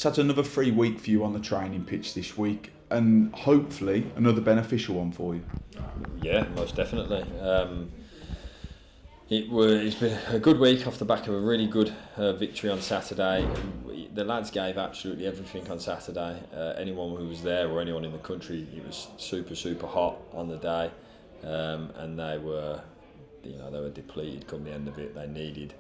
So that's another free week for you on the training pitch this week, and hopefully another beneficial one for you. Yeah, most definitely. It's been a good week off the back of a really good victory on Saturday. The lads gave absolutely everything on Saturday. Anyone who was there or anyone in the country, it was super hot on the day, and they were depleted come the end of it. They needed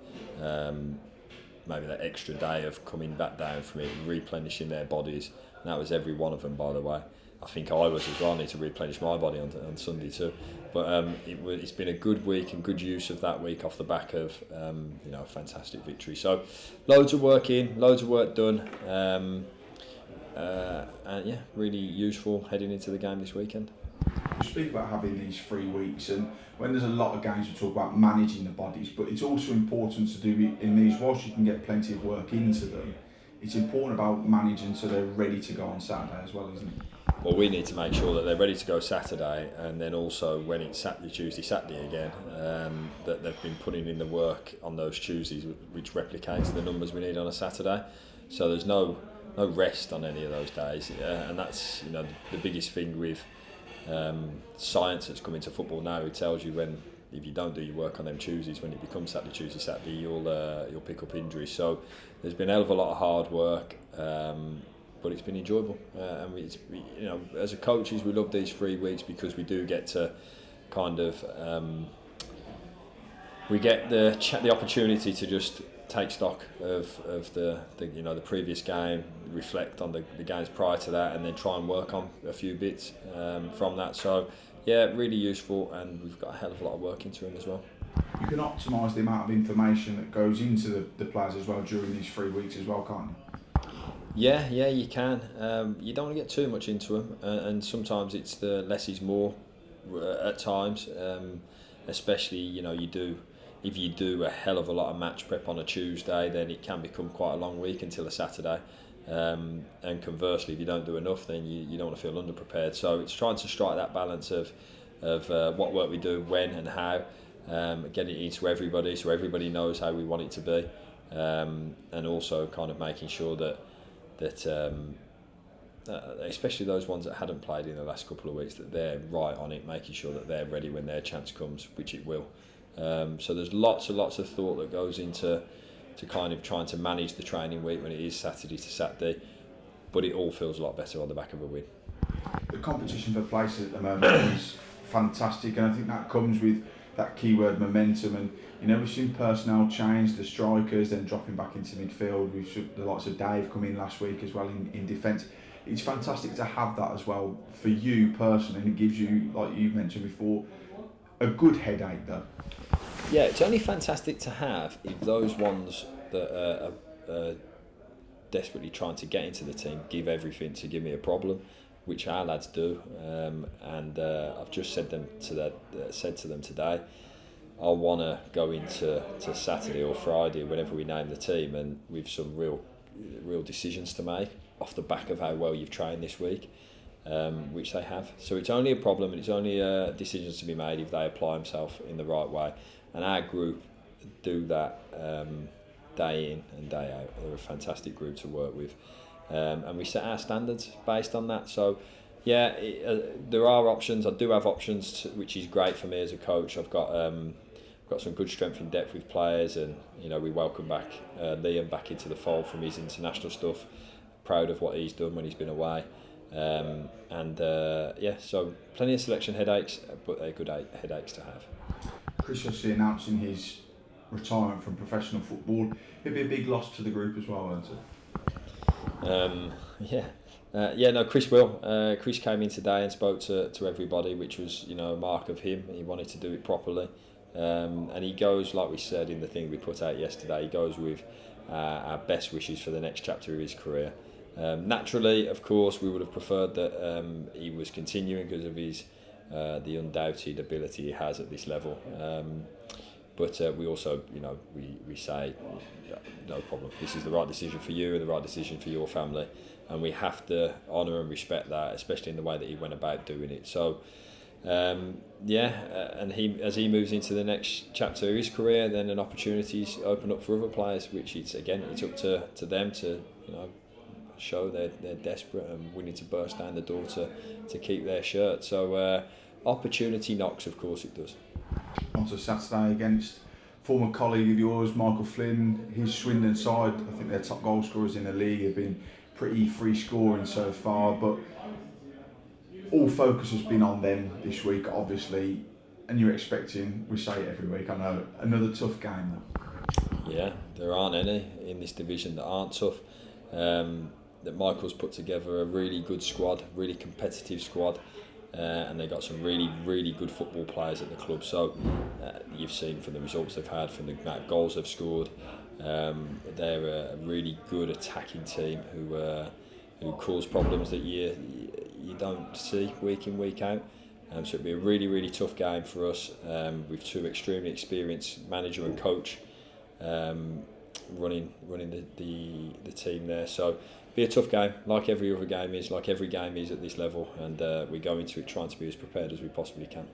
maybe that extra day of coming back down from it, replenishing their bodies. And that was every one of them, by the way. I think I was as well. I need to replenish my body on Sunday too. But it's been a good week and good use of that week off the back of a fantastic victory. So loads of work done, and really useful heading into the game this weekend. We speak about having these 3 weeks, and when there's a lot of games we talk about managing the bodies, but it's also important to do it in these, whilst you can get plenty of work into them, it's important about managing so they're ready to go on Saturday as well, isn't it? Well, we need to make sure that they're ready to go Saturday, and then also when it's Tuesday, Saturday again, that they've been putting in the work on those Tuesdays, which replicates the numbers we need on a Saturday. So there's no rest on any of those days, and that's the biggest thing with science that's come into football now. It tells you if you don't do your work on them Tuesdays, when it becomes Saturday, you'll pick up injuries. So there's been a hell of a lot of hard work. But it's been enjoyable, and as a coaches, we love these 3 weeks because we do get to kind of we get the opportunity to just take stock of the previous game, reflect on the games prior to that, and then try and work on a few bits from that. So yeah, really useful, and we've got a hell of a lot of work into them as well. You can optimise the amount of information that goes into the players as well during these 3 weeks as well, can't you? Yeah, you can. You don't want to get too much into them, and sometimes it's the less is more at times. Especially, if you do a hell of a lot of match prep on a Tuesday, then it can become quite a long week until a Saturday. And conversely, if you don't do enough, then you don't want to feel underprepared. So it's trying to strike that balance of what work we do, when and how, getting it into everybody so everybody knows how we want it to be, and also kind of making sure that especially those ones that hadn't played in the last couple of weeks, that they're right on it, making sure that they're ready when their chance comes, which it will. So there's lots of thought that goes into kind of trying to manage the training week when it is Saturday to Saturday, but it all feels a lot better on the back of a win. The competition for places at the moment is fantastic, and I think that comes with that keyword momentum. And we've seen personnel change, the strikers then dropping back into midfield. We've seen the likes of Dave come in last week as well in defence. It's fantastic to have that as well for you personally, and it gives you, like you mentioned before, a good headache though. Yeah, it's only fantastic to have if those ones that are desperately trying to get into the team give everything to give me a problem, which our lads do, and I've just said to them today, I want to go into Saturday or Friday, whenever we name the team, and with some real decisions to make off the back of how well you've trained this week, which they have. So it's only a problem, and it's only decisions to be made if they apply themselves in the right way. And our group do that day in and day out. They're a fantastic group to work with. And we set our standards based on that. So yeah, there are options. I do have options, which is great for me as a coach. I've got some good strength in depth with players, and we welcome back Liam back into the fold from his international stuff. Proud of what he's done when he's been away, so plenty of selection headaches, but they're good headaches to have. Chris Hussey announcing his retirement from professional football. It'd be a big loss to the group as well, won't it? Chris will. Chris came in today and spoke to everybody, which was a mark of him. He wanted to do it properly, and he goes, like we said in the thing we put out yesterday, he goes with our best wishes for the next chapter of his career. Naturally, of course, we would have preferred that he was continuing because of his the undoubted ability he has at this level. But we also, we say, no problem. This is the right decision for you and the right decision for your family, and we have to honour and respect that, especially in the way that he went about doing it. So, and as he moves into the next chapter of his career, then an opportunities open up for other players, which it's up to them to show they're desperate and willing to burst down the door to keep their shirt. So opportunity knocks, of course it does. On to Saturday against former colleague of yours, Michael Flynn. His Swindon side, I think their top goal scorers in the league, have been pretty free scoring so far, but all focus has been on them this week, obviously, and you're expecting, we say it every week, I know, another tough game though. Yeah, there aren't any in this division that aren't tough. That Michael's put together a really good squad, really competitive squad, and they got some really, really good football players at the club. So you've seen from the results they've had, from the amount of goals they've scored, they're a really good attacking team who cause problems that you don't see week in, week out. So it'll be a really, really tough game for us, with two extremely experienced manager and coach running the team there. So be a tough game, like every other game is, like every game is at this level, and we go into it trying to be as prepared as we possibly can.